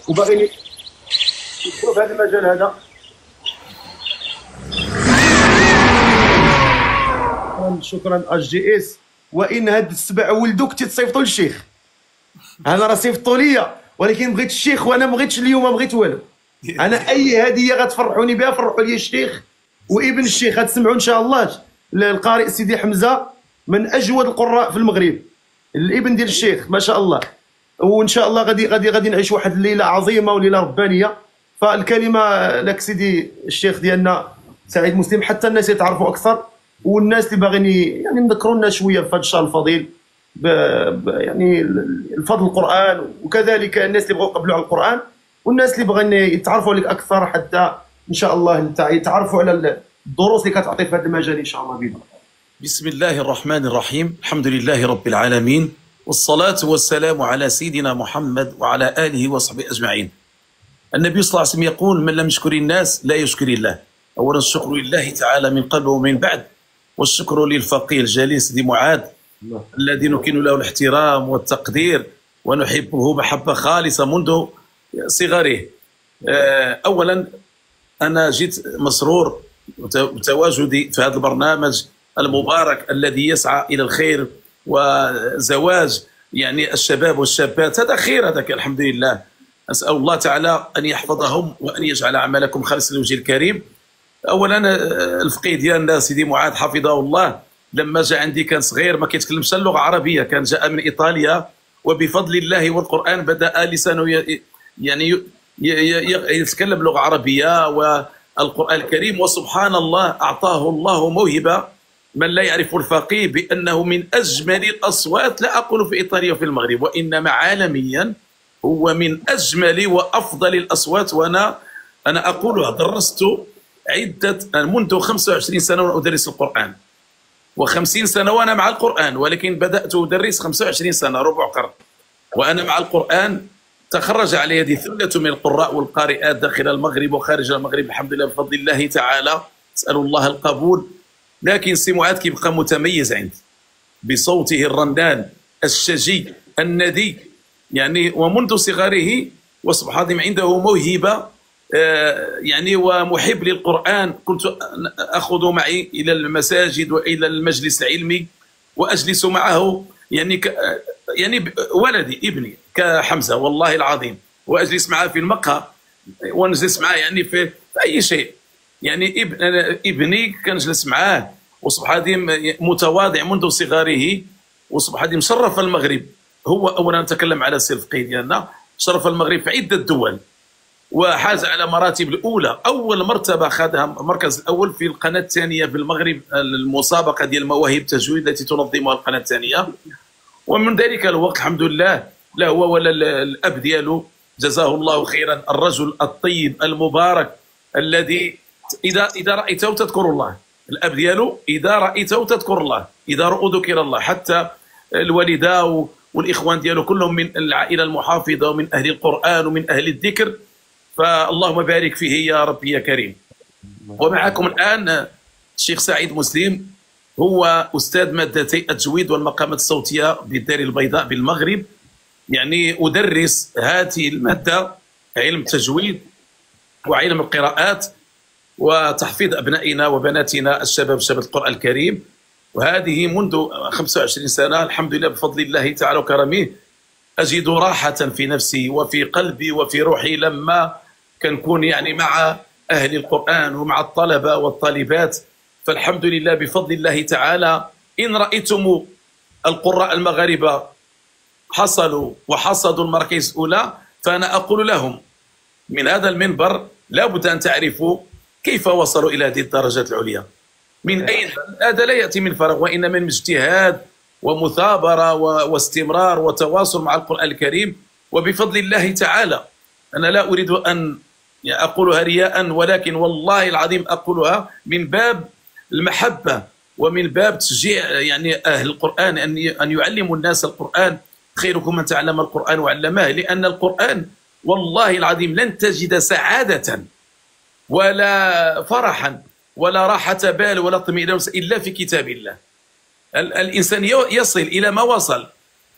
وباغيين يدخلوا في هذا المجال هذا. شكرا اش جي اس. وان هاد السبع ولدوك تيتصيفطوا للشيخ، انا راه صيفطوا ليا ولكن بغيت الشيخ وانا ما بغيتش اليوم، ما بغيت والو. انا اي هديه غتفرحوني بها فرحوا لي الشيخ وابن الشيخ. غتسمعوا ان شاء الله القارئ سيدي حمزه من اجود القراء في المغرب، الابن ديال الشيخ ما شاء الله. وان شاء الله غادي نعيش واحد الليله عظيمه وليله ربانيه. فالكلمه لك سيدي الشيخ ديالنا سعيد مسلم، حتى الناس يتعرفوا اكثر، والناس اللي باغيين يعني نذكروا لنا شويه في هذا الشهر الفضيل يعني الفضل القران، وكذلك الناس اللي بغاو يقبلوا على القران، والناس اللي بغاو يتعرفوا عليك اكثر حتى ان شاء الله يتعرفوا على الدروس اللي كتعطي في هذا المجال ان شاء الله باذن الله. بسم الله الرحمن الرحيم، الحمد لله رب العالمين، والصلاة والسلام على سيدنا محمد وعلى آله وصحبه أجمعين. النبي صلى الله عليه وسلم يقول: من لم يشكر الناس لا يشكر الله. أولا الشكر لله تعالى من قبل ومن بعد، والشكر للفقيه الجليل سيدي معاذ الذي نكن له الاحترام والتقدير ونحبه محبة خالصة منذ صغره. أولا أنا جيت مسرور بتواجدي في هذا البرنامج المبارك الذي يسعى إلى الخير وزواج يعني الشباب والشابات. هذا خير، هذاك الحمد لله. أسأل الله تعالى أن يحفظهم وأن يجعل عملكم خالصا لوجه الكريم. أولا الفقيه ديالنا سيدي معاذ حفظه الله لما جاء عندي كان صغير ما كيتكلمش اللغة العربية، كان جاء من إيطاليا، وبفضل الله والقرآن بدأ لسانه يعني يتكلم لغة عربية والقرآن الكريم. وسبحان الله أعطاه الله موهبة من لا يعرف الفقيه بأنه من أجمل الأصوات، لا أقول في إيطاليا وفي المغرب وإنما عالميا هو من أجمل وأفضل الأصوات. وأنا أقولها، درست منذ 25 سنة وأنا أدرس القرآن، و50 سنة وأنا مع القرآن، ولكن بدأت أدرس 25 سنة ربع قرن وأنا مع القرآن. تخرج على يدي ثلة من القراء والقارئات داخل المغرب وخارج المغرب الحمد لله بفضل الله تعالى، أسأل الله القبول. لكن سي معاذ كيبقى متميز عندي بصوته الرنان الشجي الندي يعني، ومنذ صغره وسبحان الله عنده موهبة يعني، ومحب للقرآن. كنت أخذ معي إلى المساجد وإلى المجلس العلمي وأجلس معه يعني ولدي ابني كحمزة والله العظيم، وأجلس معه في المقهى ونجلس معه يعني في أي شيء يعني. ابني كنجلس معاه وسبحان الله متواضع منذ صغره، وسبحان الله مشرف المغرب. هو اولا نتكلم على السي الفقيه ديالنا، شرف المغرب في عده دول وحاز على مراتب الاولى. اول مرتبه خذها المركز الاول في القناه الثانيه في المغرب، المسابقه ديال مواهب التجويد التي تنظمها القناه الثانيه. ومن ذلك الوقت الحمد لله لا هو ولا الاب ديالو جزاه الله خيرا، الرجل الطيب المبارك الذي إذا رأيته تذكر الله. الأب ديالو إذا رأيته تذكر الله، إذا رأوا ذكر الله. حتى الوالدة والإخوان ديالو كلهم من العائلة المحافظة ومن أهل القرآن ومن أهل الذكر، فاللهم بارك فيه يا ربي يا كريم. ومعكم الآن الشيخ سعيد مسلم، هو أستاذ مادتي التجويد والمقامات الصوتية بالدار البيضاء بالمغرب. يعني أدرس هذه المادة، علم التجويد وعلم القراءات وتحفيظ أبنائنا وبناتنا الشباب القرآن الكريم. وهذه منذ 25 سنة الحمد لله بفضل الله تعالى وكرمه. أجد راحة في نفسي وفي قلبي وفي روحي لما كنكون يعني مع أهل القرآن ومع الطلبة والطالبات. فالحمد لله بفضل الله تعالى. إن رأيتم القراء المغاربة حصلوا وحصدوا المراكز الأولى، فأنا أقول لهم من هذا المنبر لا بد أن تعرفوا كيف وصلوا إلى هذه الدرجات العليا، من أين. هذا لا يأتي من فراغ، وإنما من اجتهاد ومثابرة واستمرار وتواصل مع القرآن الكريم. وبفضل الله تعالى أنا لا أريد أن أقولها رياء، ولكن والله العظيم أقولها من باب المحبة ومن باب تشجيع يعني أهل القرآن أن يعلموا الناس القرآن. خيركم من تعلم القرآن وعلمه، لأن القرآن والله العظيم لن تجد سعادة ولا فرحا ولا راحة بال ولا اطمئنان إلا في كتاب الله. الإنسان يصل إلى ما وصل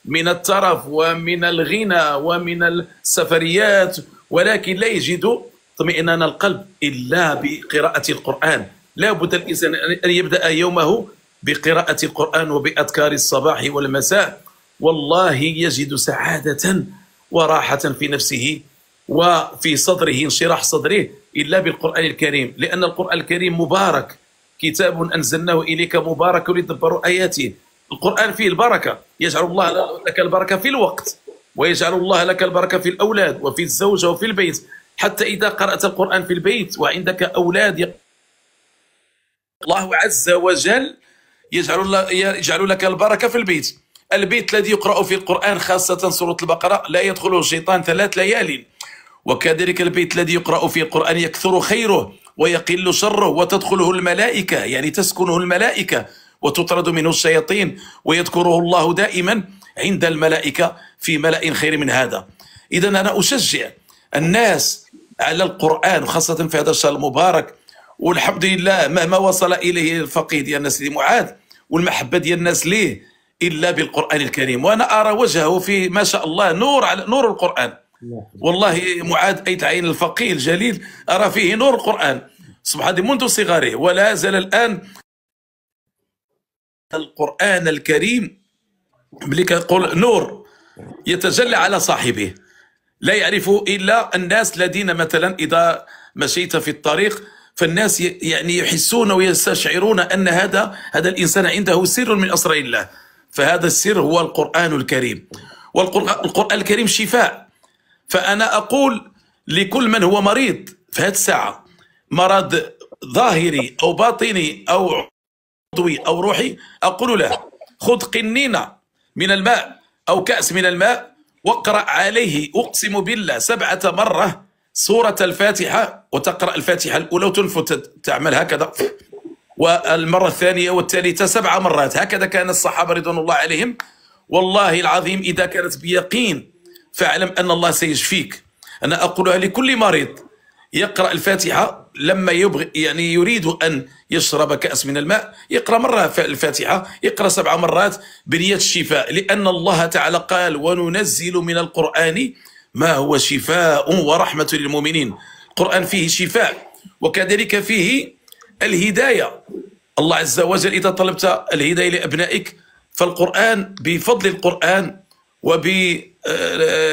من الترف ومن الغنى ومن السفريات، ولكن لا يجد اطمئنان القلب إلا بقراءة القرآن. لا بد الإنسان أن يبدأ يومه بقراءة القرآن وبأذكار الصباح والمساء، والله يجد سعادة وراحة في نفسه وفي صدره، انشراح صدره، إلا بالقرآن الكريم، لأن القرآن الكريم مبارك، كتاب أنزلناه إليك مبارك لتدبروا آياته. القرآن فيه البركة، يجعل الله لك البركة في الوقت، ويجعل الله لك البركة في الأولاد وفي الزوجة وفي البيت. حتى إذا قرأت القرآن في البيت وعندك أولاد، الله عز وجل يجعل لك البركة في البيت. البيت الذي يقرأ في القرآن خاصة سورة البقرة لا يدخله الشيطان 3 ليال، وكذلك البيت الذي يقرأ فيه القرآن يكثر خيره ويقل شره وتدخله الملائكة، يعني تسكنه الملائكة وتطرد منه الشياطين، ويذكره الله دائما عند الملائكة في ملأ خير من هذا. إذا أنا أشجع الناس على القرآن، وخاصة في هذا الشهر المبارك، والحمد لله مهما وصل إليه الفقيه ديالنا سيدي معاذ والمحبة ديال الناس ليه إلا بالقرآن الكريم. وأنا أرى وجهه في ما شاء الله نور على نور القرآن. والله معاذ أيت عين الفقيه الجليل أرى فيه نور القرآن سبحانه منذ صغره، ولا زال الآن القرآن الكريم ملي كنقول نور يتجلى على صاحبه، لا يعرف إلا الناس الذين مثلا إذا مشيت في الطريق فالناس يعني يحسون ويستشعرون أن هذا الإنسان عنده سر من أسرار الله، فهذا السر هو القرآن الكريم. والقرآن الكريم شفاء. فأنا أقول لكل من هو مريض في هذه الساعة، مرض ظاهري أو باطني أو عضوي أو روحي، أقول له خذ قنينة من الماء أو كأس من الماء واقرأ عليه، أقسم بالله 7 مرات سورة الفاتحة، وتقرأ الفاتحة الأولى وتنفت تعمل هكذا، والمرة الثانية والثالثة 7 مرات. هكذا كان الصحابة رضوان الله عليهم. والله العظيم إذا كانت بيقين فاعلم أن الله سيشفيك. أنا أقولها لكل مريض يقرأ الفاتحة لما يبغي يعني يريد أن يشرب كأس من الماء، يقرأ مرة الفاتحة، يقرأ 7 مرات بنية الشفاء، لأن الله تعالى قال وننزل من القرآن ما هو شفاء ورحمة للمؤمنين. القرآن فيه شفاء وكذلك فيه الهداية. الله عز وجل إذا طلبت الهداية لأبنائك فالقرآن بفضل القرآن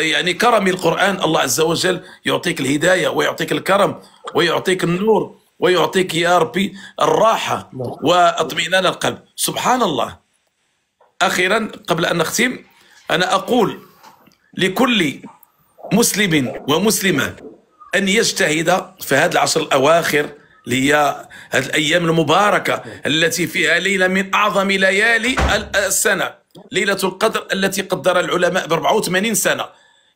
يعني كرم القرآن الله عز وجل يعطيك الهداية ويعطيك الكرم ويعطيك النور ويعطيك يا ربي الراحة واطمئنان القلب. سبحان الله. أخيرا قبل أن نختم، أنا أقول لكل مسلم ومسلمة أن يجتهد في هذه العشر الأواخر، اللي هي هذه الأيام المباركة التي فيها ليلة من أعظم ليالي السنة، ليلة القدر التي قدر العلماء ب 84 سنة.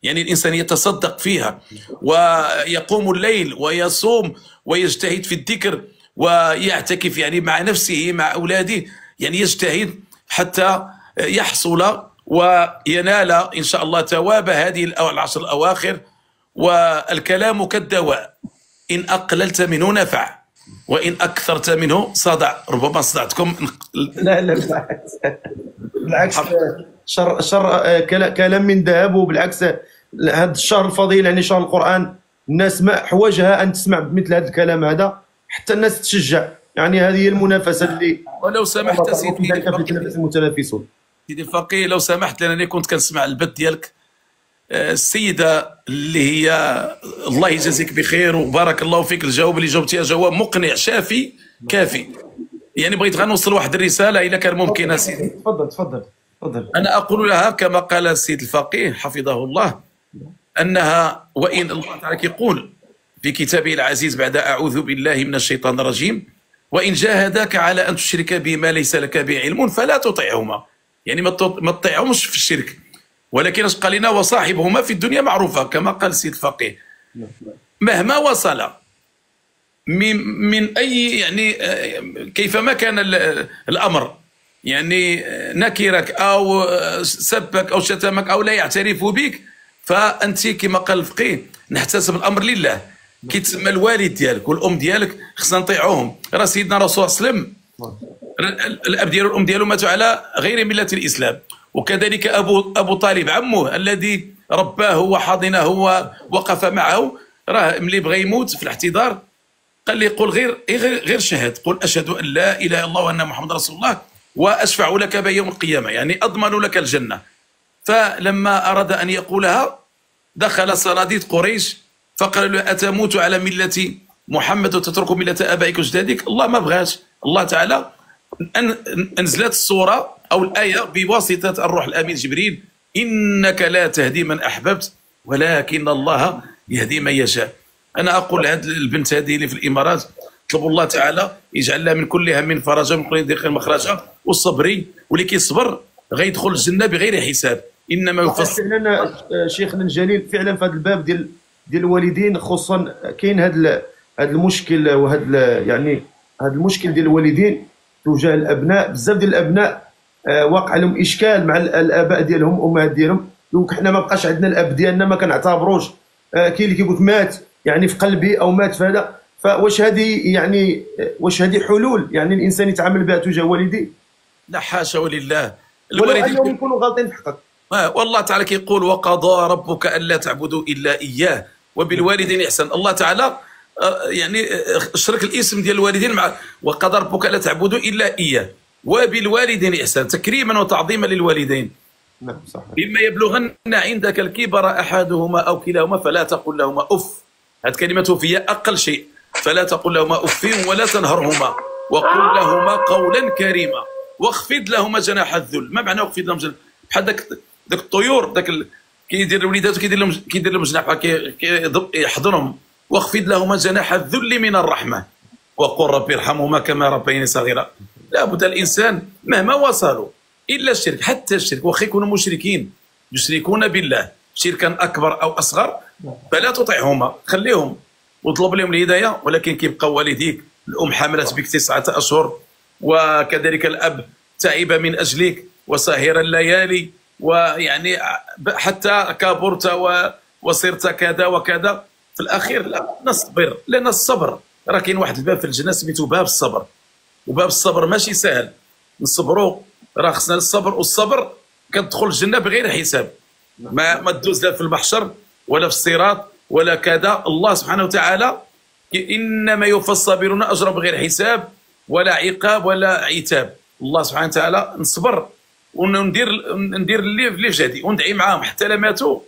يعني الإنسان يتصدق فيها ويقوم الليل ويصوم ويجتهد في الذكر ويعتكف يعني مع نفسه مع أولاده، يعني يجتهد حتى يحصل وينال إن شاء الله ثواب هذه العشر الأواخر. والكلام كالدواء، إن أقللت منه نفع وإن أكثرت منه صدع. ربما صدعتكم. لا بالعكس، شر كلام من ذهب. وبالعكس هذا الشهر الفضيل يعني شهر القرآن، الناس ما حوجها أن تسمع مثل هذا الكلام هذا حتى الناس تشجع. يعني هذه هي المنافسة اللي ولو سمحت سيدي المتنافسون. سيدي الفقيه لو سمحت، لأنني كنت كنسمع البث ديالك، السيدة اللي هي الله يجازيك بخير وبارك الله فيك، الجواب اللي جاوبتيها جواب مقنع شافي كافي. يعني بغيت غنوصل واحد الرسالة إذا كان ممكن يا سيدي. تفضل. أنا أقول لها كما قال السيد الفقيه حفظه الله، أنها وإن الله تعالى يقول في كتابه العزيز بعد أعوذ بالله من الشيطان الرجيم وإن جاهداك على أن تشرك بما ليس لك به علم فلا تطعهما، يعني ما تطيعهمش في الشرك، ولكن اش قال لنا وصاحبهما في الدنيا معروفة كما قال السيد الفقيه. مهما وصل من أي يعني كيفما كان الأمر، يعني نكرك أو سبك أو شتمك أو لا يعترف بك، فأنت كما قال الفقيه نحتسب الأمر لله. كي تسمى الوالد ديالك والأم ديالك خصنا نطيعوهم. راه سيدنا رسول الله صلى الله عليه وسلم الأب ديالو والأم ديالو ماتوا على غير ملة الإسلام، وكذلك ابو طالب عمه الذي رباه وحضنه ووقف معه، راه ملي بغى يموت في الاحتضار قال لي قل غير شهد، قل اشهد ان لا اله الا الله وان محمد رسول الله واشفع لك بها يوم القيامه، يعني اضمن لك الجنه. فلما اراد ان يقولها دخل صناديد قريش فقال له اتموت على مله محمد وتترك مله ابائك واجدادك؟ الله ما بغاش، الله تعالى انزلت السوره او الايه بواسطه الروح الامين جبريل: انك لا تهدي من احببت ولكن الله يهدي من يشاء. انا اقول لهذه البنت هذه اللي في الامارات اطلبوا الله تعالى يجعل لها من كل هم فرجا ومن كل ضيق مخرجا، والصبري واللي كيصبر غيدخل الجنه بغير حساب. انما يفصل فعلا شيخنا الجليل، فعلا في هذا الباب ديال الوالدين خصوصا كاين هذا المشكل، وهذا يعني هذا المشكل ديال الوالدين تجاه الابناء. بزاف ديال الابناء واقع لهم اشكال مع الاباء ديالهم والامهات ديالهم. دونك حنا ما بقاش عندنا الاب ديالنا ما كنعتبروش، كاين اللي كيقول مات يعني في قلبي او مات في هذا. فواش هذه يعني واش هذه حلول يعني الانسان يتعامل بها تجاه والديه؟ لا حاشا ولله، الوالدين يكونوا غالطين في حقك. والله تعالى كيقول وقضى ربك الا تعبدوا الا اياه وبالوالدين احسان. الله تعالى يعني شرك الاسم ديال الوالدين مع وقضى ربك الا تعبدوا الا اياه وبالوالدين احسان، تكريما وتعظيما للوالدين. نعم صح. إما يبلغن عندك الكبر احدهما او كلاهما فلا تقل لهما اف، هذه كلمته في اقل شيء، فلا تقل لهما اف ولا تنهرهما وقل لهما قولا كريما واخفض لهما جناح الذل. ما معنى اخفض لهم جناح؟ بحال داك الطيور داك كيدير وليداتو كيدير لهم جناح يحضنهم. واخفض لهما جناح الذل من الرحمه وقل ربي ارحمهما كما ربياني صغيرا. لابد الانسان مهما وصلوا الا الشرك، حتى الشرك واخا يكونوا مشركين يشركون بالله شركا اكبر او اصغر فلا تطعهما، خليهم واطلب لهم الهدايه، ولكن كيبقى والديك. الام حملت بك 9 اشهر وكذلك الاب تعب من اجلك وسهر الليالي، ويعني حتى كبرت وصرت كذا وكذا. في الاخير لا نصبر، لان الصبر راه كاين واحد الباب في الجنه سميتو باب الصبر، وباب الصبر ماشي سهل نصبروا، راه خصنا الصبر، والصبر كتدخل الجنه بغير حساب. ما تدوز لا في المحشر ولا في الصراط ولا كذا. الله سبحانه وتعالى انما يوفى الصابرون اجرا بغير حساب ولا عقاب ولا عتاب. الله سبحانه وتعالى نصبر وندير اللي في جهدي وندعي معاهم حتى لا ماتوا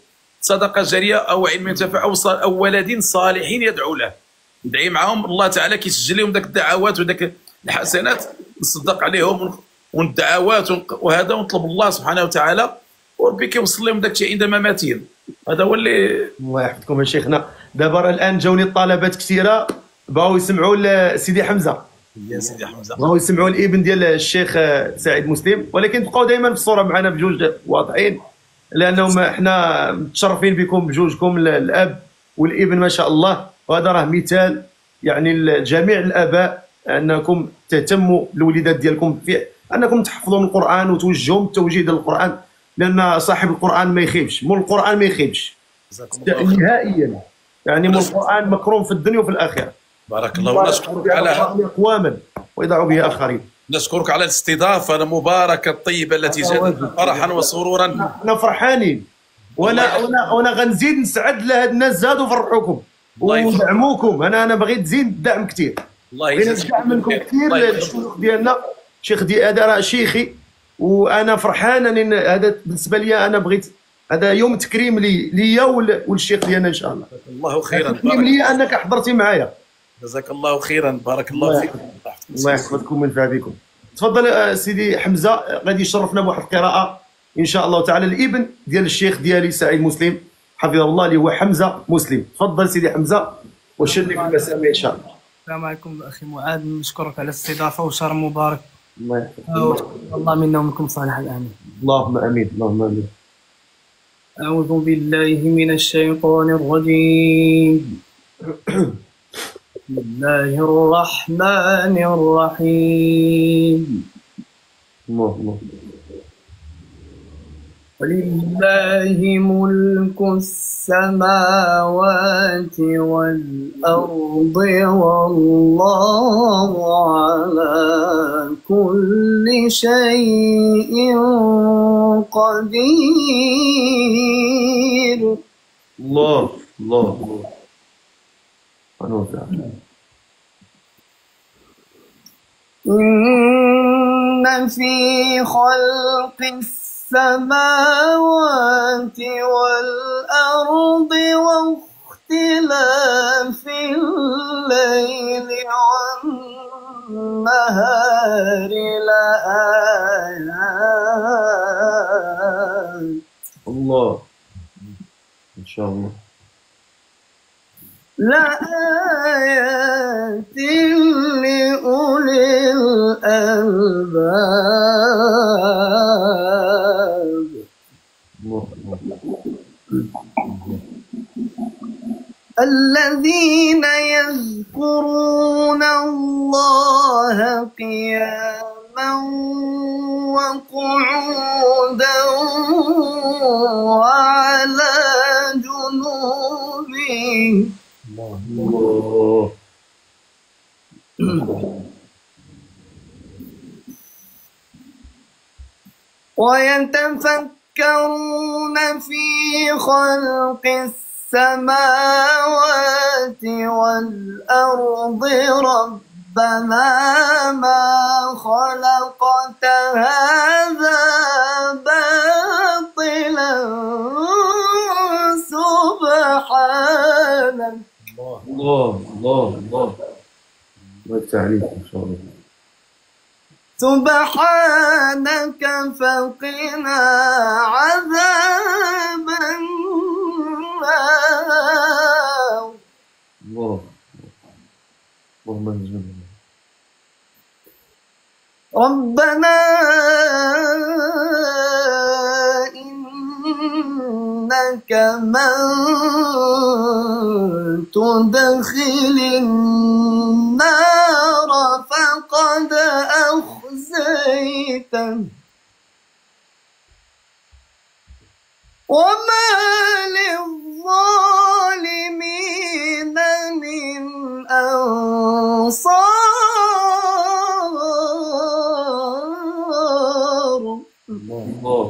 صدقه جاريه او علم ينتفع او ولد صالح يدعو له، ندعي معاهم. الله تعالى كيسجل لهم ذاك الدعوات وذاك الحسنات، نصدق عليهم والدعوات وهذا، ونطلب الله سبحانه وتعالى وربي كيوصل لهم داك الشيء عند مماتهم. هذا هو اللي الله يحفظكم يا شيخنا. دابا الان جاوني طلبات كثيره بغاو يسمعوا لسيدي حمزه. يا سيدي حمزه بغاو يسمعوا الابن ديال الشيخ سعيد مسلم، ولكن تبقاو دائما في الصوره معنا بجوج واضحين، لانهم احنا متشرفين بكم بجوجكم الاب والابن ما شاء الله. وهذا راه مثال يعني لجميع الاباء انكم تهتموا بالوليدات ديالكم في انكم تحفظوا القران وتوجهوا التوجيه ديال القران، لان صاحب القران ما يخيبش، مول القران ما يخيبش نهائيا. يعني مول القران مكروم في الدنيا وفي الاخره. بارك الله. ونشكرك على اقواما ويضع به اخرين. نشكرك على الاستضافه المباركه الطيبه التي جاءت فرحا وسرورا. احنا فرحانين، وانا غنزيد نسعد لهاد الناس زادوا فرحوكم وندعموكم. انا بغيت تزيد دعم كثير، الله يجزاك ندعم منكم كثير الشيوخ ديالنا. شيخ هذا راه شيخي وانا فرحان ان هذا بالنسبه لي. انا بغيت هذا يوم تكريم ليا والشيخ ديالنا ان شاء الله. الله خيرا. تكريم ليا انك حضرتي معايا. جزاك الله خيرا. بارك الله فيك. الله يحفظكم وينفع بكم. تفضل سيدي حمزه، غادي يشرفنا بواحد القراءه ان شاء الله تعالى الابن ديال الشيخ ديالي سعيد مسلم حفظه الله اللي هو حمزه مسلم. تفضل سيدي حمزه وشرف في المسامع ان شاء الله. السلام عليكم اخي معاذ، نشكرك على الاستضافه وشهر مبارك. الله يحفظك. الله منا ومنكم صالح الامين. اللهم امين. اللهم امين. اعوذ بالله من الشيطان الرجيم. بسم الله الرحمن الرحيم. الله الله. ولله ملك السماوات والأرض والله على كل شيء قدير. الله الله الله سبحانه وتعالى. إن في خلق السماوات والأرض واختلاف الليل والنهار لآيات الله إن شاء الله. لآيات لأولي الألباب. الله الذين يذكرون الله قياما وقعودا وعلى جنوبهم الله ويتفكرون في خلق السماوات والأرض ربنا ما خلقت هذا باطلا سبحانك. الله الله الله والتعليم إن شاء الله. سبحانك فقنا عذاب النار. الله اللهم انجنا. ربنا إنك من تدخل النار فقد أخزيته وما للظالمين من أنصار. الله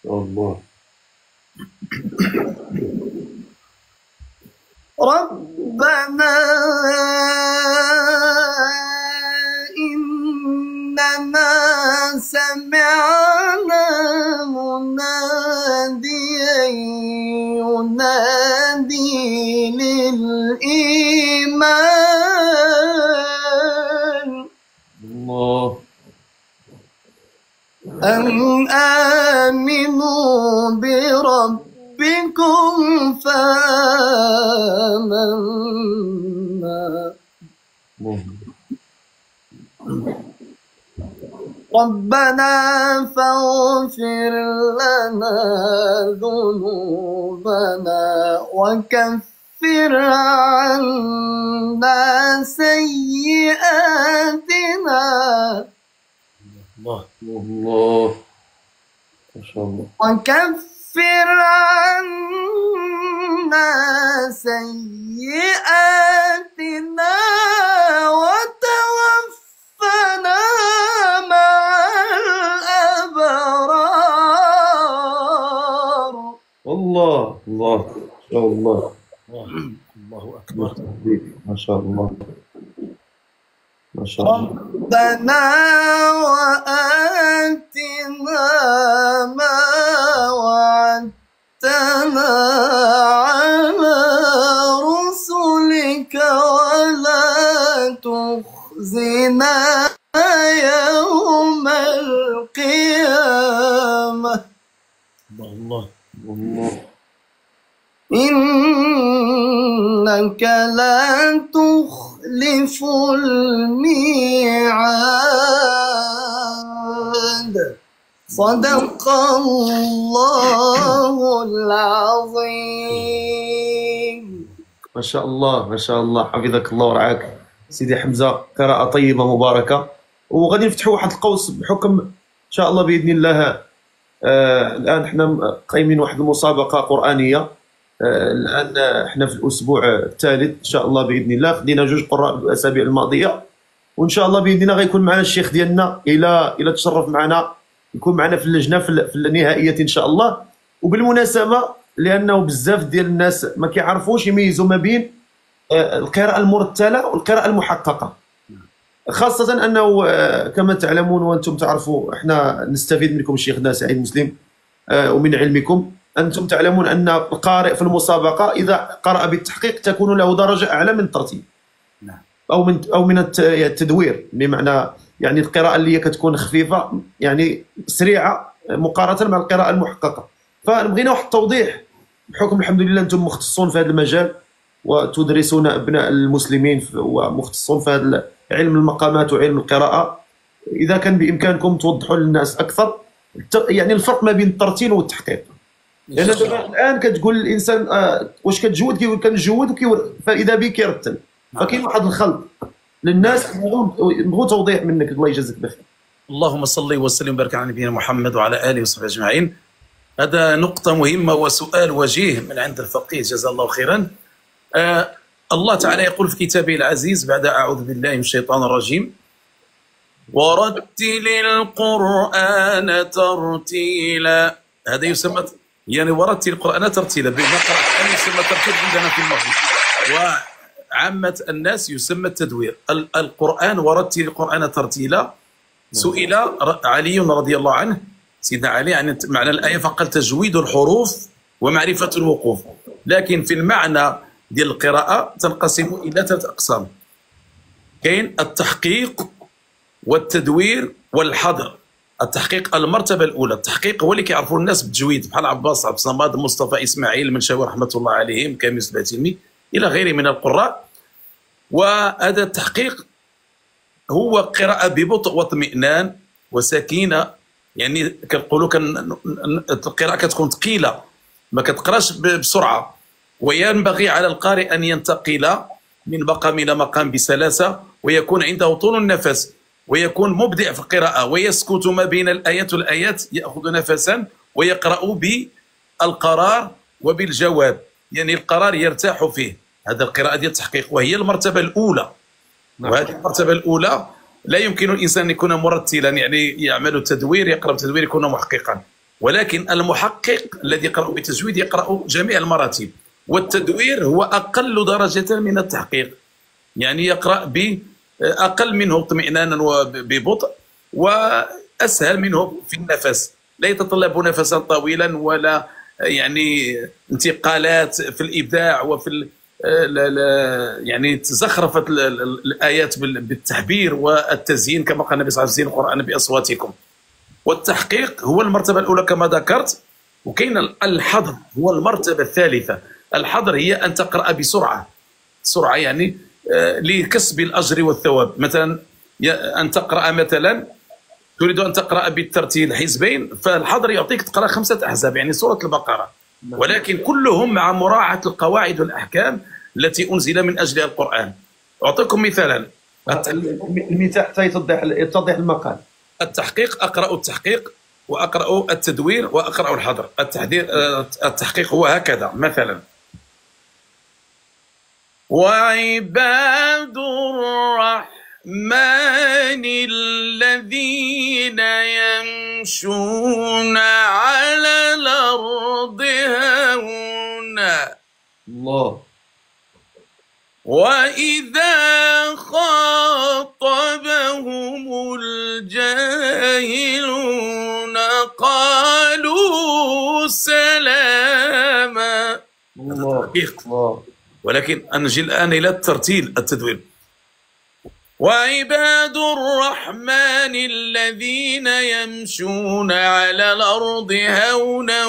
الله ربنا إننا سمعنا مناديا ينادي للإيمان الله أن آمنوا بربكم فآمنا. ربنا فاغفر لنا ذنوبنا وكفر عنا سيئاتنا الله الله ما شاء الله. وكفر عنا سيئاتنا وتوفنا مع الأبرار. الله الله ما شاء الله. الله أكبر. ما شاء الله ما شاء الله. ربنا وآتنا ما وعدتنا على رسلك ولا تخزنا يوم القيامة الله الله إنك لا تخلف الميعاد. صدق الله العظيم. ما شاء الله ما شاء الله. حفظك الله ورعاك سيدي حمزة. قراءة طيبة مباركة. وغادي نفتحوا واحد القوس بحكم إن شاء الله بإذن الله الان احنا قايمين واحد المسابقه قرانيه. الان احنا في الاسبوع الثالث ان شاء الله باذن الله، خدينا جوج قراء الاسابيع الماضيه، وان شاء الله باذن الله غيكون معنا الشيخ ديالنا الى تشرف معنا، يكون معنا في اللجنه في النهائيه ان شاء الله. وبالمناسبه لانه بزاف ديال الناس ما كيعرفوش يميزوا ما بين القراءه المرتله والقراءه المحققه، خاصه انه كما تعلمون وانتم تعرفوا، احنا نستفيد منكم الشيخنا سعيد مسلم ومن علمكم. انتم تعلمون ان القارئ في المسابقه اذا قرأ بالتحقيق تكون له درجه اعلى من الترتيل او من التدوير، بمعنى يعني القراءه اللي هي كتكون خفيفه يعني سريعه مقارنه مع القراءه المحققه. فبغينا واحد التوضيح بحكم الحمد لله انتم مختصون في هذا المجال وتدرسون ابناء المسلمين ومختصون في هذا علم المقامات وعلم القراءه. اذا كان بامكانكم توضحوا للناس اكثر يعني الفرق ما بين الترتيل والتحقيق، لان الان كتقول الانسان واش كتجود، كيقول كنجود فاذا به كيرتل، فكاين واحد الخلط للناس. نبغوا توضيح منك، الله يجازيك بخير. اللهم صل وسلم وبارك على نبينا محمد وعلى اله وصحبه اجمعين. هذا نقطة مهمة وسؤال وجيه من عند الفقيه جزاه الله خيرا. الله تعالى يقول في كتابه العزيز بعد أعوذ بالله من الشيطان الرجيم: ورتل القرآن ترتيلا. هذا يسمى يعني ورتل القرآن ترتيلا، بما قرأ يسمى ترتيل عندنا في اللفظ، وعامة الناس يسمى التدوير. القرآن ورتل القرآن ترتيلا. سئل علي رضي الله عنه، سيدنا علي، عن معنى الآية فقال تجويد الحروف ومعرفة الوقوف، لكن في المعنى ديال القراءة تنقسم إلى 3 أقسام. كاين التحقيق والتدوير والحظر. التحقيق المرتبة الأولى، التحقيق هو اللي كيعرفوا الناس بالتجويد، بحال عباس عبد الصمد، مصطفى إسماعيل المنشاوي رحمة الله عليهم، كامل الباتيمي إلى غيره من القراء. وهذا التحقيق هو قراءة ببطء واطمئنان وسكينة، يعني كنقولوا القراءة كتكون ثقيلة، ما كتقراش بسرعة، وينبغي على القارئ أن ينتقل من مقام إلى مقام بسلاسة، ويكون عنده طول النفس، ويكون مبدع في القراءة، ويسكت ما بين الآيات والآيات، يأخذ نفسا ويقرأ بالقرار وبالجواب، يعني القرار يرتاح فيه. هذا القراءة ديال التحقيق، وهي المرتبة الأولى. وهذه المرتبة الأولى لا يمكن الإنسان أن يكون مرتلا، يعني يعمل التدوير، يقرأ بالتدوير، يكون محققا. ولكن المحقق الذي يقرأ بالتجويد يقرأ جميع المراتب، والتدوير هو أقل درجة من التحقيق، يعني يقرأ بأقل منه اطمئنانا وببطء، وأسهل منه في النفس، لا يتطلب نفسا طويلا ولا يعني انتقالات في الإبداع وفي يعني زخرفة الآيات بالتعبير والتزيين، كما قال النبي صلى الله عليه وسلم: القرآن بأصواتكم. والتحقيق هو المرتبة الأولى كما ذكرت. وكاين الحظر، هو المرتبة الثالثة. الحظر هي أن تقرأ بسرعة، سرعة يعني لكسب الأجر والثواب. مثلا أن تقرأ، مثلا تريد أن تقرأ بالترتيل حزبين، فالحظر يعطيك تقرأ 5 أحزاب، يعني سورة البقرة، ولكن كلهم مع مراعاة القواعد والأحكام التي أنزل من أجلها القرآن. أعطيكم مثالا، المثال حتى يتضح المقال. التحقيق أقرأ التحقيق، وأقرأ التدوير، وأقرأ الحظر. التحقيق هو هكذا مثلا: وعباد الرحمن الذين يمشون على الأرض هونا، الله، وإذا خاطبهم الجاهلون قالوا سلاما. الله. ولكن نجي الآن إلى الترتيل، التدوير: وعباد الرحمن الذين يمشون على الأرض هونا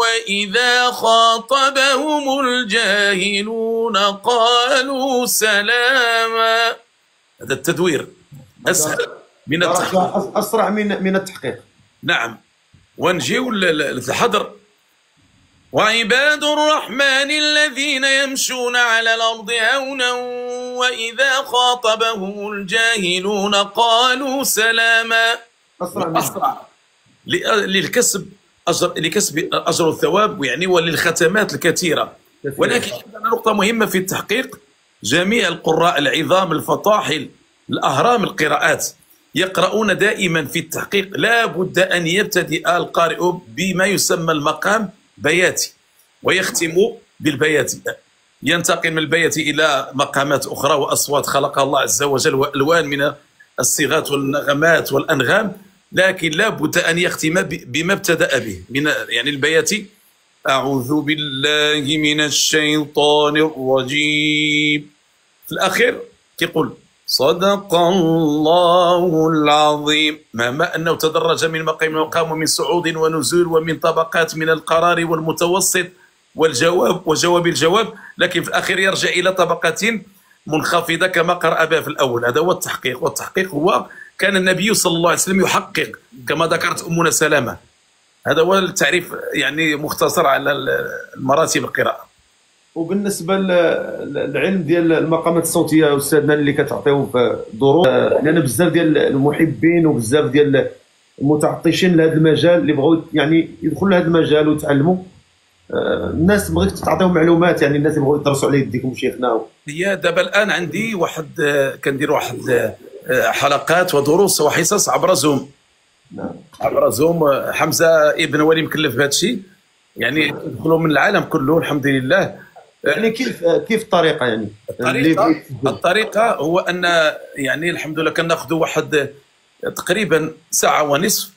وإذا خاطبهم الجاهلون قالوا سلاما. هذا التدوير أسهل من التحقيق، أسرع من التحقيق. نعم. ونجيو للحظر: وعباد الرحمن الذين يمشون على الأرض هونا وإذا خاطبهم الجاهلون قالوا سلاما. أسرع. للكسب لكسب اجر الثواب، يعني وللختمات الكثيره. ولكن عندنا نقطه مهمه في التحقيق: جميع القراء العظام الفطاحل الاهرام القراءات يقرؤون دائما في التحقيق لا بد ان يبتدئ القارئ بما يسمى المقام بياتي ويختم بالبياتي، ينتقل من البياتي الى مقامات اخرى واصوات خلقها الله عز وجل والوان من الصيغات والنغمات والانغام، لكن لا بد ان يختم بما ابتدا به من يعني البياتي: اعوذ بالله من الشيطان الرجيم. في الاخير كيقول صدق الله العظيم، مع انه تدرج من مقام لمقام ومن صعود ونزول ومن طبقات من القرار والمتوسط والجواب وجواب الجواب، لكن في الاخير يرجع الى طبقه منخفضه كما قرأ بها في الاول. هذا هو التحقيق. والتحقيق هو كان النبي صلى الله عليه وسلم يحقق كما ذكرت امنا سلامه. هذا هو التعريف يعني مختصر على المراتب القراءه. وبالنسبه للعلم ديال المقامات الصوتيه استاذنا اللي كتعطيوه في الدروس، لان بزاف ديال المحبين وبزاف ديال المتعطشين لهذا المجال اللي بغاو يعني يدخلوا لهذا المجال ويتعلموا، الناس بغيت تعطيهم معلومات، يعني الناس اللي بغاو يدرسوا على يديكم شيخنا. هي دابا الان عندي كندير واحد حلقات ودروس وحصص عبر زوم. نعم. عبر زوم. حمزه ابن ولي مكلف بهذا الشيء، يعني يدخلوا من العالم كله الحمد لله. يعني كيف الطريقه؟ يعني الطريقه هو ان يعني الحمد لله كناخذوا واحد تقريبا ساعه ونصف،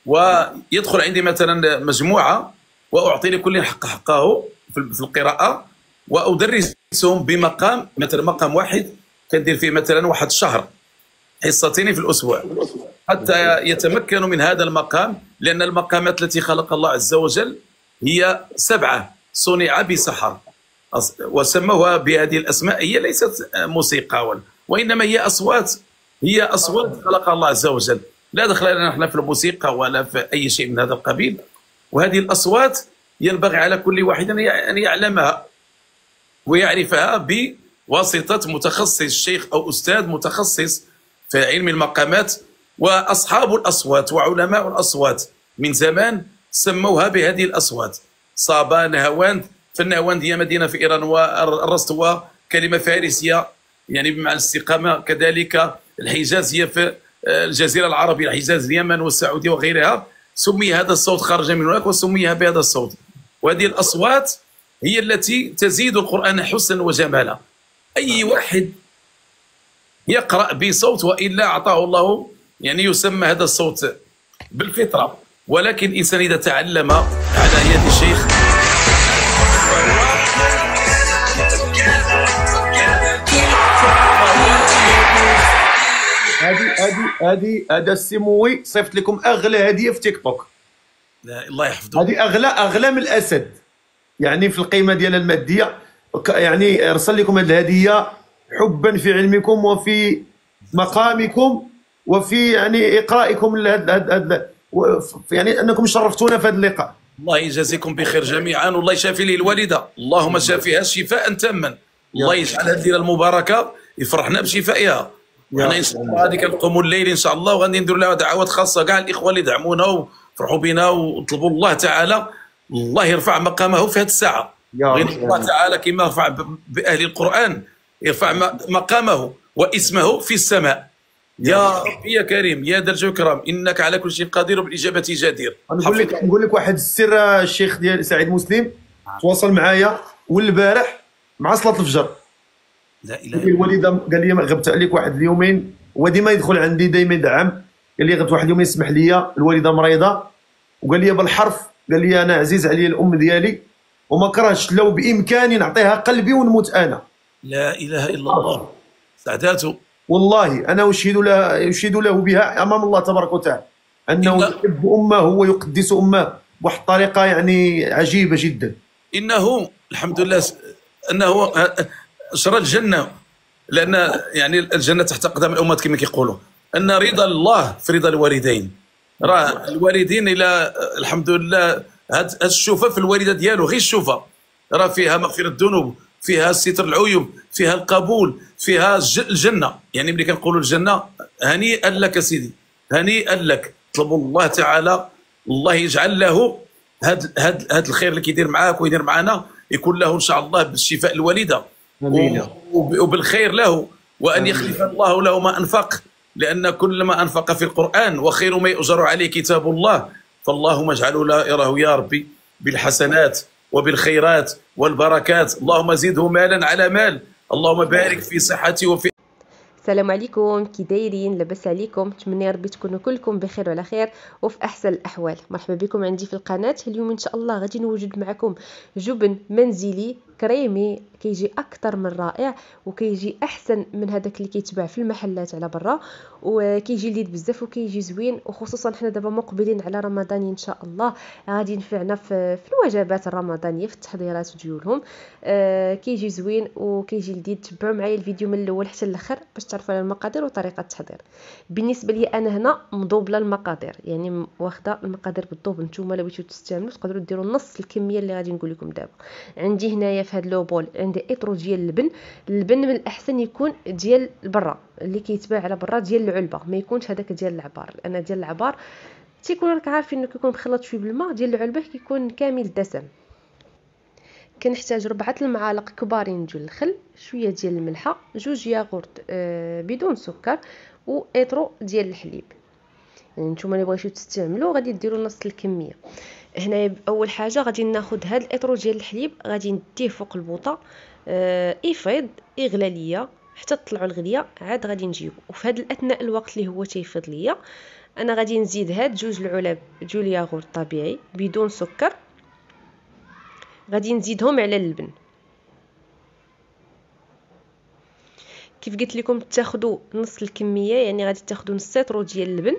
ويدخل عندي مثلا مجموعه واعطي لكل حقه في القراءه، وادرسهم بمقام، مثلا مقام واحد كندير فيه مثلا واحد الشهر، حصتين في الاسبوع، حتى يتمكنوا من هذا المقام. لان المقامات التي خلق الله عز وجل هي 7 صنع بسحر، وسموها بهذه الاسماء. هي ليست موسيقى وانما هي اصوات خلقها الله عز وجل، لا دخل لنا نحن في الموسيقى ولا في اي شيء من هذا القبيل. وهذه الاصوات ينبغي على كل واحد ان يعلمها ويعرفها بواسطه متخصص، شيخ او استاذ متخصص في علم المقامات. واصحاب الاصوات وعلماء الاصوات من زمان سموها بهذه الاصوات: صابا، نهاوند. فالنهاوند هي مدينه في ايران، والرست هو كلمه فارسيه يعني بمعنى الاستقامه. كذلك الحجاز هي في الجزيره العربيه، الحجاز اليمن والسعوديه وغيرها. سمي هذا الصوت خرج من هناك وسمي بهذا الصوت. وهذه الاصوات هي التي تزيد القران حسنا وجمالا. اي واحد يقرا بصوت، والا اعطاه الله يعني يسمى هذا الصوت بالفطره. ولكن الانسان اذا تعلم على يد الشيخ هذا السموي صيفط لكم اغلى هديه في تيك توك. لا الله يحفظه. هذه اغلى من الاسد يعني في القيمه ديالها الماديه. يعني ارسل لكم هذه الهديه حبا في علمكم وفي مقامكم وفي يعني اقرائكم يعني انكم شرفتونا في هذا اللقاء. الله يجازيكم بخير جميعا، والله يشافي لي الوالده، اللهم شافيها شفاء تاما. الله يجعل هذه الليله المباركه يفرحنا بشفائها. وحنا ان شاء الله غادي كنقوموا الليل ان شاء الله، وغادي نديروا لها دعوات خاصه كاع الاخوه اللي دعمونا وفرحوا بنا وطلبوا الله تعالى الله يرفع مقامه في هذه الساعه. غير الله تعالى كما رفع باهل القران يرفع مقامه واسمه في السماء. يا ربي يا كريم يا ذا الجود والإكرام انك على كل شيء قدير وبالاجابه جدير. نقول لك واحد السر. الشيخ ديال سعيد مسلم تواصل معايا والبارح مع صلاه الفجر. لا اله الا الله. الوالده قال لي غبت عليك واحد اليومين، هو ديما يدخل عندي ديما يدعم. قال لي غبت واحد اليومين اسمح لي، الوالده مريضه، وقال لي بالحرف قال لي انا عزيز علي الام ديالي وما كرهتش لو بامكاني نعطيها قلبي ونموت انا. لا اله الا الله. سعداته والله انا اشهد له بها امام الله تبارك وتعالى انه يحب امه ويقدس امه بواحد الطريقه يعني عجيبه جدا. انه الحمد لله انه شرى الجنه، لان يعني الجنه تحت اقدام الامهات كما كيقولوا. ان رضا الله في رضا الوالدين. راه الوالدين الى الحمد لله هاد الشوفه في الوالده ديالو، غير الشوفه راه فيها مغفره الذنوب، فيها ستر العيوب، فيها القبول، فيها الجنه. يعني ملي كنقولوا الجنه هنيئا لك سيدي، هنيئا لك. طلبوا الله تعالى الله يجعل له هاد الخير اللي كيدير معاك ويدير معنا يكون له ان شاء الله بالشفاء الوالده امين وبالخير له، وان يخلف الله له ما انفق، لان كل ما انفق في القران وخير ما يؤجر عليه كتاب الله، فاللهم اجعله له يا ربي بالحسنات وبالخيرات والبركات. اللهم زده مالا على مال، اللهم بارك في صحته وفي. السلام عليكم، كي دايرين؟ لاباس عليكم؟ نتمنى ربي تكونوا كلكم بخير وعلى خير وفي احسن الاحوال. مرحبا بكم عندي في القناه. اليوم ان شاء الله غادي نوجد معكم جبن منزلي كريمي كيجي اكثر من رائع، وكيجي احسن من هذاك اللي كيتباع في المحلات على برا، وكيجي لذيذ بزاف وكيجي زوين. وخصوصا حنا دابا مقبلين على رمضان ان شاء الله، غادي ينفعنا في الوجبات الرمضانيه، في التحضيرات ديالهم. كيجي زوين وكيجي لذيذ. تبعوا معايا الفيديو من الاول حتى الاخر باش تعرفوا على المقادير وطريقه التحضير. بالنسبه لي انا هنا مضوبله المقادير، يعني واخده المقادير بالضبط. نتوما لو بغيتو تستعملوا تقدروا ديروا نص الكميه اللي غادي نقول لكم دابا. عندي هنايا في هذا لوبول عندي اطرو ديال اللبن من الاحسن يكون ديال برا، اللي كيتباع على برا ديال العلبه، ما يكونش هذاك ديال العبار، لان ديال العبار تيكون راك عارفين انه كيكون مخلط شويه بالماء. ديال العلبه كيكون كامل دسم. كنحتاج 4 المعالق كبارين ديال الخل، شويه ديال الملحه، 2 ياغورت بدون سكر، واطرو ديال الحليب. يعني نتوما اللي بغيتو تستعملوا غادي ديروا نص الكميه. هنا اول حاجه غادي ناخذ هاد الاطرو ديال الحليب، غادي نديه فوق البوطه، يفيض يغلى ليا حتى تطلعوا الغليه، عاد غادي نجيبو. وفي هذا الاثناء الوقت اللي هو تيفيض ليا انا غادي نزيد هاد 2 العلب ديال الياغورت طبيعي بدون سكر، غادي نزيدهم على اللبن. كيف قلت لكم تاخذوا نص الكميه، يعني غادي تاخذوا نص لتر ديال اللبن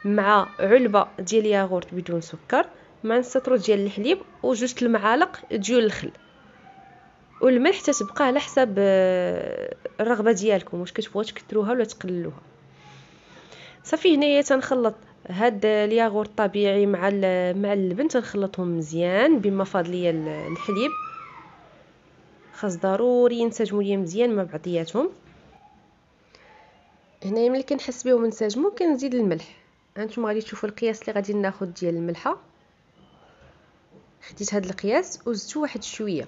مع علبه ديال الياغورت بدون سكر مع نص لتر ديال الحليب وجوج المعالق ديال الخل، والملح تتبقى على حساب الرغبه ديالكم، واش كتبغيو تكثروها ولا تقللوها. صافي هنايا تنخلط هاد الياغورت الطبيعي مع اللبن، تنخلطهم مزيان بما فاض ليا الحليب. خاص ضروري ينسجموا ليا مزيان مع بعضياتهم. هنايا ملي كنحس بهم انسجموا كنزيد الملح. هانتوما غادي تشوفوا القياس اللي غادي ناخذ ديال الملحه. خديت هاد القياس وزدت واحد شويه.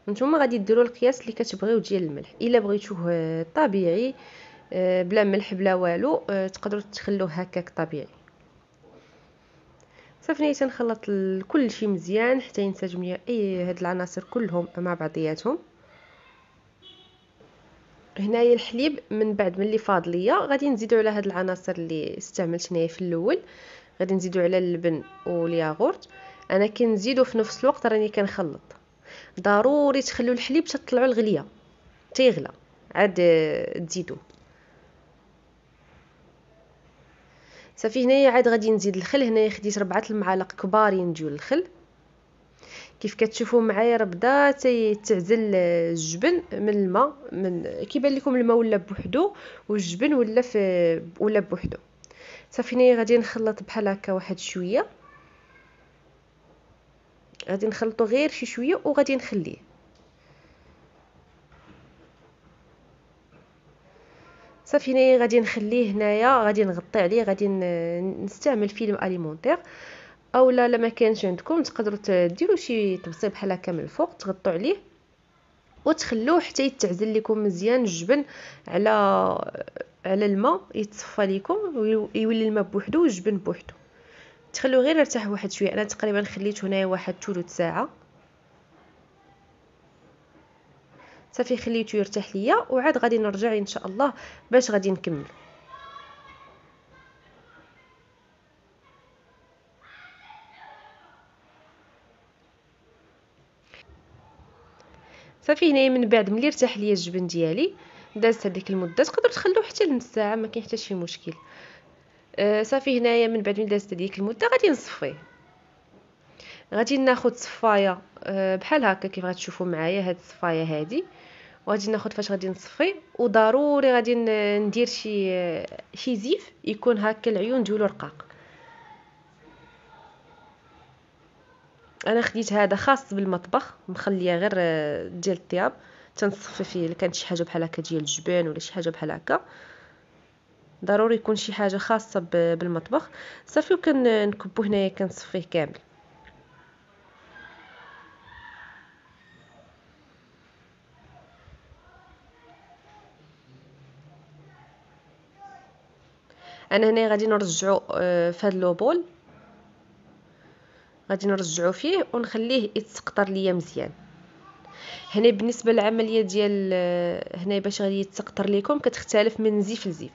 نتوما غادي ديروا القياس اللي كتبغيو ديال الملح. الا بغيتوه طبيعي بلا ملح بلا والو تقدروا تخلوه هكاك طبيعي. صافي تنخلط كل شيء مزيان حتى ينسجم ليا هاد العناصر كلهم مع بعضياتهم. هنايا الحليب من بعد ملي فاض ليا غادي نزيدو على هاد العناصر اللي استعملت هنايا في الاول، غادي نزيدو على اللبن والياغورت. انا كنزيدو في نفس الوقت راني كنخلط. ضروري تخلوا الحليب تطلعوا الغليه تيغلى عاد تزيدوه. صافي هنايا عاد غادي نزيد الخل. هنايا خديت 4 المعالق كبارين ديال الخل. كيف كتشوفوا معايا راه بدا تعزل الجبن من الماء، من كيبان لكم الماء ولا بوحدو والجبن ولا بوحدو. صافي هنايا غادي نخلط بحال هكا واحد شويه، غادي نخلطو غير شي شويه وغادي نخليه. صافي هنايا غادي نخليه. هنايا غادي نغطي عليه، غادي نستعمل فيلم اليمونتير اولا ما كانش عندكم تقدروا ديروا شي طبسي بحال هكا من الفوق تغطوا عليه وتخلوه حتى يتعزل لكم مزيان الجبن على الماء، يتصفى لكم ويولي الماء بوحدو والجبن بوحدو. تخلوه غير يرتاح واحد شويه. انا تقريبا خليته هنايا واحد ثلث ساعه. صافي خليته يرتاح ليا وعاد غادي نرجع ان شاء الله باش غادي نكمل. صافي هنايا من بعد ملي ارتاح ليا الجبن ديالي دازت هذيك المده، تقدروا تخلوه حتى لنص ساعه ما كاين حتى شي مشكل. صافي هنايا من بعد ملي دازت هذيك المده غادي نصفيه. غادي ناخذ صفايه بحال هكا كيف غتشوفوا معايا هاد الصفايه هادي، وغادي ناخذ فاش غادي نصفي. وضروري غادي ندير شي زيف يكون هكا العيون ديالو رقاق. انا خديت هذا خاص بالمطبخ، مخليه غير ديال الطياب، تنصفي فيه الا كانت شي حاجه بحال هكا ديال الجبن ولا شي حاجه بحال هكا. ضروري يكون شي حاجه خاصه بالمطبخ. صافي وكنكبو هنايا كنصفيه كامل. انا هنا غادي نرجعو في هذا لوبول، غادي نرجعو فيه ونخليه يتسقطر ليا مزيان. هنا بالنسبه للعمليه ديال هنا باش غادي يتسقطر لكم كتختلف من زيف لزيف.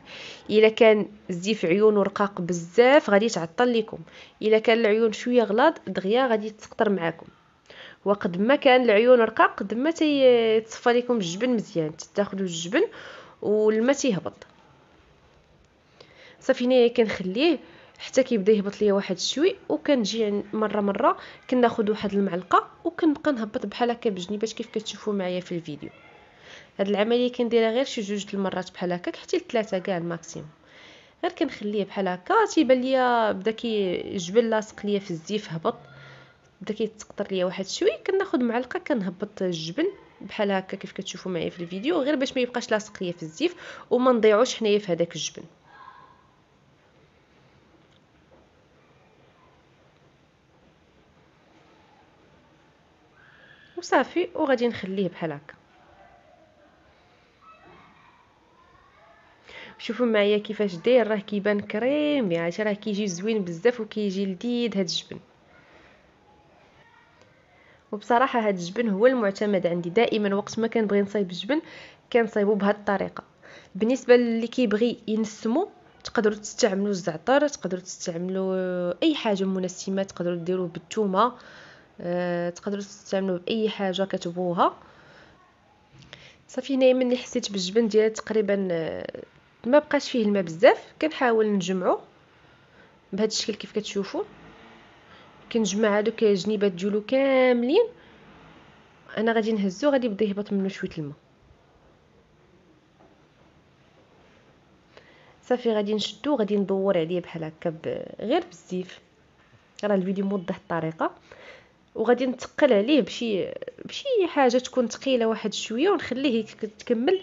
الا كان الزيف عيونه رقاق بزاف غادي تعطل لكم، الا كان العيون شويه غلاظ دغيا غادي يتسقطر معاكم. وقد ما كان العيون رقاق قد ما تيتصفى لكم الجبن مزيان، تاخذوا الجبن والماء تيهبط. صافي هنايا كنخليه حتى كيبدا يهبط ليا واحد الشوي، وكنجي مره كناخذ واحد المعلقه وكنبقى نهبط بحال هكا بجنيبات كيف كتشوفوا معايا في الفيديو. هاد العمليه كنديرها غير شي 2 المرات بحال هكا حتى ل3 كاع الماكسيموم. غير كنخليه بحال هكا تيبان ليا بدا الجبن لاصق ليا في الزيف، هبط بدا كيتسقطر ليا واحد شوي، كناخذ معلقه كنهبط الجبن بحال هكا كيف كتشوفوا معايا في الفيديو، غير باش ما يبقاش لاصق ليا في الزيف وما نضيعوش حنايا في هذاك الجبن. وصافي وغادي نخليه بحال هكا. شوفوا معايا كيفاش داير، راه كيبان كريمي، عرفتي راه كيجي زوين بزاف وكيجي لذيذ هاد الجبن. وبصراحه هاد الجبن هو المعتمد عندي دائما، وقت ما كنبغي نصايب الجبن كنصايبو بهاد الطريقه. بالنسبه اللي كيبغي ينسمو تقدروا تستعملوا الزعتر، تقدروا تستعملوا اي حاجه منسمه، تقدروا ديروه بالثومه، تقدروا تستعملوا باي حاجه كتبغوها. صافي هنايا ملي حسيت بالجبن ديالي تقريبا ما بقاش فيه الماء بزاف، كنحاول نجمعو بهذا الشكل كيف كتشوفوا. كنجمع هذوك الجنيبات ديالو كاملين، انا غادي نهزو غادي يبدا يهبط منه شويه الماء. صافي غادي نشدو غادي ندور عليه بحال هكا غير بالزيف، راه الفيديو موضح الطريقه. وغادي نتقل عليه بشي حاجه تكون ثقيله واحد شويه، ونخليه تكمل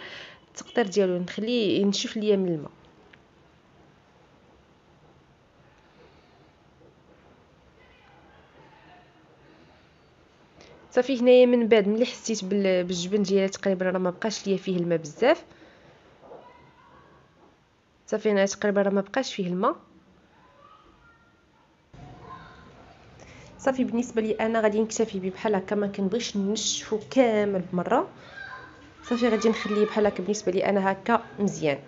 التقطير ديالو، نخليه ينشف ليا من الماء. صافي هنايا من بعد ملي حسيت بالجبن ديالي تقريبا راه ما بقاش ليا فيه الماء بزاف، صافي هنا تقريبا راه ما بقاش فيه الماء. صافي بالنسبه لي انا غادي نكتفي به بحال هكا، ما كنبغيش نشفو كامل بمره. صافي غادي نخليه بحال هكا بالنسبه لي انا هكا مزيان.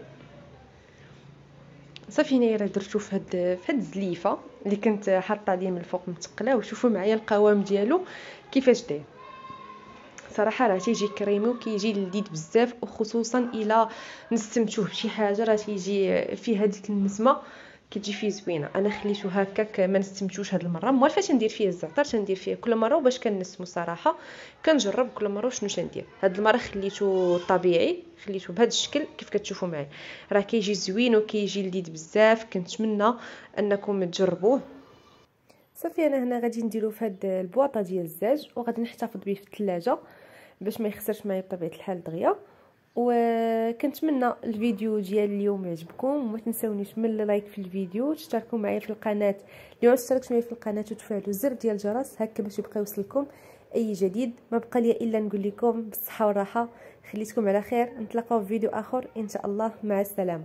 صافي هنايا راه درتو في هاد الزليفه اللي كنت حاطه عليه من الفوق متقله، وشوفوا معايا القوام ديالو كيفاش داير. صراحه راه تيجي كريمي وكيجي لذيذ بزاف، وخصوصا الا نستمتوه بشي حاجه راه تيجي فيه هذيك النسمه كتجي فيه زوينه. انا خليته هكاك ما نستمتوش هاد المره، موالفه تندير فيه الزعتر تندير فيه كل مره، وباش كنسمو صراحه كنجرب كل مره شنو تندير. هاد المره خليته طبيعي، خليته بهذا الشكل كيف كتشوفوا معايا، راه كيجي زوين وكيجي لذيذ بزاف. كنتمنى انكم تجربوه. صافي انا هنا غادي نديرو في هاد البواطه ديال الزاج، وغادي نحتفظ به في الثلاجه باش ما يخسرش معايا بطبيعه الحال دغيا. وكنتمنى الفيديو ديال اليوم يعجبكم، وما تنساونيش من لايك في الفيديو، تشتركوا معايا في القناه اللي ما اشتركش معايا في القناه، وتفعلوا زر ديال الجرس هكا باش يبقى يوصلكم اي جديد. ما بقى لي الا نقول لكم بالصحه والراحه، خليتكم على خير، نتلاقاو في فيديو اخر ان شاء الله. مع السلامه.